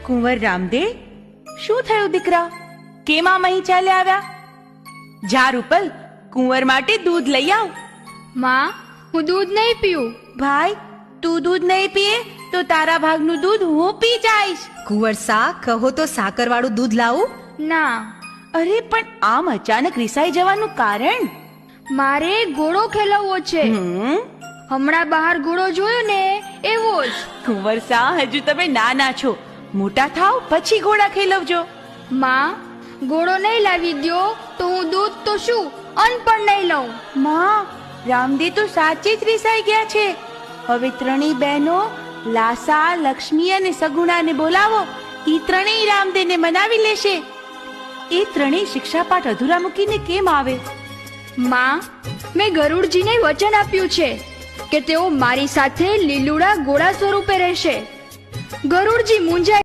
કુંવર રામદેવ, શું થયું દીકરા? કેમ આમ અહીં ચાલ્યા આવ્યા? જા રૂપલ, કુંવર માટે દૂધ લઈ આવ. માં, હું દૂધ નહીં પીઉં. ભાઈ, તું દૂધ નહીં પીએ તો તારા ભાગનું દૂધ હું પી જઈશ. કુંવર સા, કહો તો સાકર વાળું દૂધ લાવું? ના, અરે પણ આમ અચાનક રિસાઈ જવાનું કારણ? મારે ઘોડો ખેલવવો છે. હમણાં બહાર ઘોડો જોયો ને, એવો જ. કુંવર સા, હજુ તમે નાના છો. મોટા થાવ પછી ઘોડા ખેલવજો. માં, ઘોડો નહીં લાવી દ્યો તો હું દૂધ તો શું અન્ન પણ નહીં લઉં. માં, રામદેવ તો સાચે જ રિસાઈ ગયા છે. હવે ત્રણેય બહેનો લાસા, લક્ષ્મી અને સગુણાને બોલાવો. ઈ ત્રણેય રામદેવને મનાવી લેશે. એ ત્રણેય શિક્ષાપાઠ અધૂરા મૂકીને કેમ આવે? માં, મેં ગરુડજીને વચન આપ્યું છે કે તેઓ મારી સાથે લીલુડા ઘોડા સ્વરૂપે રહેશે. ગરુડજી મૂંઝાય